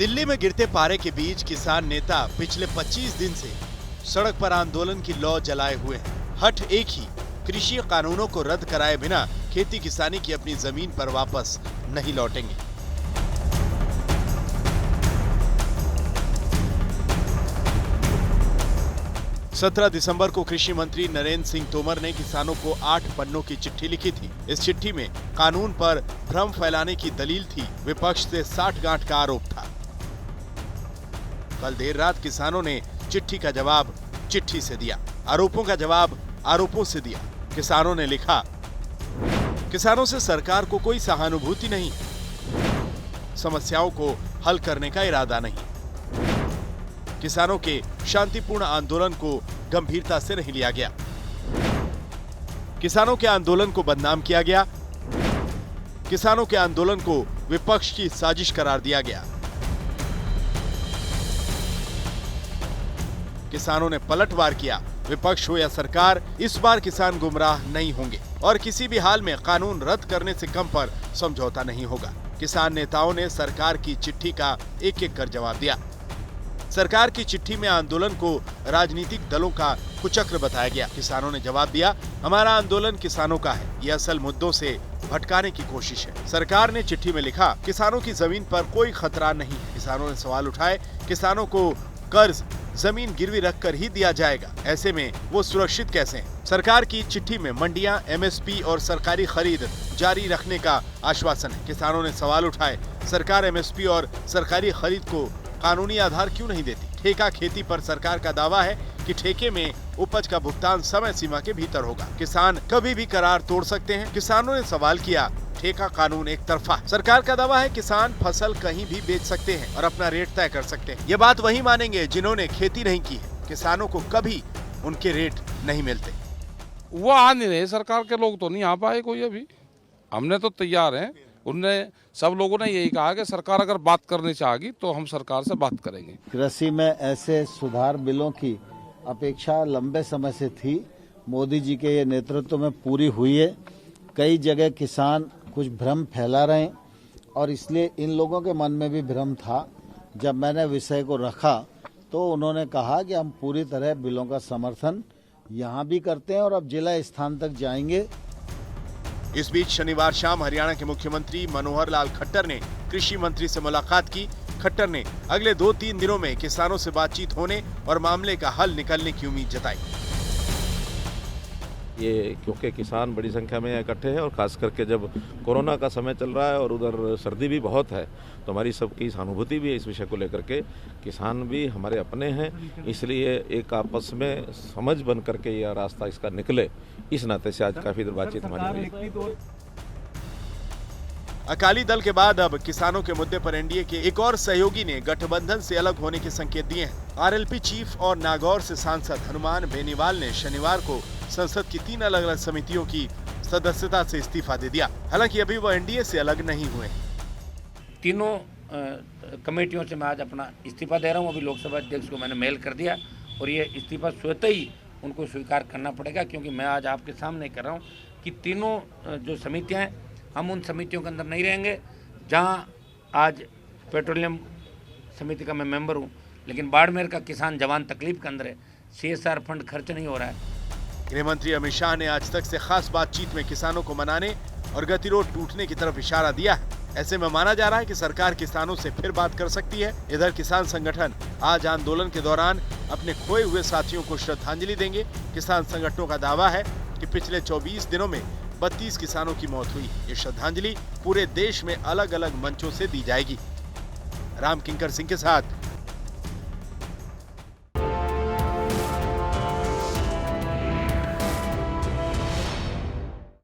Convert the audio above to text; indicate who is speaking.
Speaker 1: दिल्ली में गिरते पारे के बीच किसान नेता पिछले 25 दिन से सड़क पर आंदोलन की लौ जलाए हुए हैं। हठ एक ही, कृषि कानूनों को रद्द कराए बिना खेती किसानी की अपनी जमीन पर वापस नहीं लौटेंगे। सत्रह दिसंबर को कृषि मंत्री नरेंद्र सिंह तोमर ने किसानों को 8 पन्नों की चिट्ठी लिखी थी। इस चिट्ठी में कानून पर भ्रम फैलाने की दलील थी, विपक्ष से साठगांठ का आरोप था। कल देर रात किसानों ने चिट्ठी का जवाब चिट्ठी से दिया, आरोपों का जवाब आरोपों से दिया। किसानों ने लिखा, किसानों से सरकार को कोई सहानुभूति नहीं, समस्याओं को हल करने का इरादा नहीं, किसानों के शांतिपूर्ण आंदोलन को गंभीरता से नहीं लिया गया, किसानों के आंदोलन को बदनाम किया गया, किसानों के आंदोलन को विपक्ष की साजिश करार दिया गया। किसानों ने पलटवार किया, विपक्ष हो या सरकार, इस बार किसान गुमराह नहीं होंगे और किसी भी हाल में कानून रद्द करने से कम पर समझौता नहीं होगा। किसान नेताओं ने सरकार की चिट्ठी का एक एक कर जवाब दिया। सरकार की चिट्ठी में आंदोलन को राजनीतिक दलों का कुचक्र बताया गया। किसानों ने जवाब दिया, हमारा आंदोलन किसानों का है, ये असल मुद्दों से भटकाने की कोशिश है। सरकार ने चिट्ठी में लिखा, किसानों की जमीन पर कोई खतरा नहीं है। किसानों ने सवाल उठाए, किसानों को कर्ज जमीन गिरवी रखकर ही दिया जाएगा, ऐसे में वो सुरक्षित कैसे हैं? सरकार की चिट्ठी में मंडियां, एमएसपी और सरकारी खरीद जारी रखने का आश्वासन है। किसानों ने सवाल उठाए, सरकार एमएसपी और सरकारी खरीद को कानूनी आधार क्यों नहीं देती? ठेका खेती पर सरकार का दावा है कि ठेके में उपज का भुगतान समय सीमा के भीतर होगा, किसान कभी भी करार तोड़ सकते हैं। किसानों ने सवाल किया, ठेका कानून एक तरफा, सरकार का दावा है किसान फसल कहीं भी बेच सकते हैं और अपना रेट तय कर सकते हैं। ये बात वही मानेंगे जिन्होंने खेती नहीं की है, किसानों को कभी उनके रेट नहीं मिलते।
Speaker 2: वो आ नहीं रहे, सरकार के लोग तो नहीं आ पाए कोई अभी। हमने तो तैयार हैं, उनने सब लोगों ने यही कहा कि सरकार अगर बात करनी चाहेगी तो हम सरकार से बात करेंगे।
Speaker 3: कृषि में ऐसे सुधार बिलों की अपेक्षा लंबे समय से थी, मोदी जी के ये नेतृत्व में पूरी हुई है। कई जगह किसान कुछ भ्रम फैला रहे हैं और इसलिए इन लोगों के मन में भी भ्रम था। जब मैंने विषय को रखा तो उन्होंने कहा कि हम पूरी तरह बिलों का समर्थन यहाँ भी करते हैं और अब जिला स्थान तक जाएंगे।
Speaker 1: इस बीच शनिवार शाम हरियाणा के मुख्यमंत्री मनोहर लाल खट्टर ने कृषि मंत्री से मुलाकात की। खट्टर ने अगले 2-3 दिनों में किसानों से बातचीत होने और मामले का हल निकलने की उम्मीद जताई।
Speaker 4: ये क्योंकि किसान बड़ी संख्या में इकट्ठे हैं और खास करके जब कोरोना का समय चल रहा है और उधर सर्दी भी बहुत है, तो हमारी सबकी सहानुभूति भी है इस विषय को लेकर के। किसान भी हमारे अपने हैं, इसलिए एक आपस में समझ बन करके यह रास्ता इसका निकले, इस नाते से आज काफी देर बातचीत हमारी हुई।
Speaker 1: अकाली दल के बाद अब किसानों के मुद्दे पर एनडीए के एक और सहयोगी ने गठबंधन से अलग होने के संकेत दिए हैं। आरएलपी चीफ और नागौर से सांसद हनुमान बेनीवाल ने शनिवार को संसद की 3 अलग अलग समितियों की सदस्यता से इस्तीफा दे दिया। हालांकि अभी वो एनडीए से अलग नहीं हुए।
Speaker 5: तीनों कमेटियों से मैं आज अपना इस्तीफा दे रहा हूँ। अभी लोकसभा अध्यक्ष को मैंने मेल कर दिया और ये इस्तीफा स्वतः ही उनको स्वीकार करना पड़ेगा, क्योंकि मैं आज आपके सामने कर रहा हूँ कि तीनों जो समितियाँ हैं, हम उन समितियों के अंदर नहीं रहेंगे जहां आज पेट्रोलियम समिति का मैं मेंबर हूं, लेकिन बाड़मेर का किसान जवान तकलीफ के अंदर है, CSR फंड खर्च नहीं हो रहा है।
Speaker 1: गृह मंत्री अमित शाह ने आज तक से खास बातचीत में किसानों को मनाने और गतिरोध टूटने की तरफ इशारा दिया है। ऐसे में माना जा रहा है कि सरकार किसानों से फिर बात कर सकती है। इधर किसान संगठन आज आंदोलन के दौरान अपने खोए हुए साथियों को श्रद्धांजलि देंगे। किसान संगठनों का दावा है कि पिछले 24 दिनों में 32 किसानों की मौत हुई। ये श्रद्धांजलि पूरे देश में अलग अलग मंचों से दी जाएगी। राम किंकर सिंह के साथ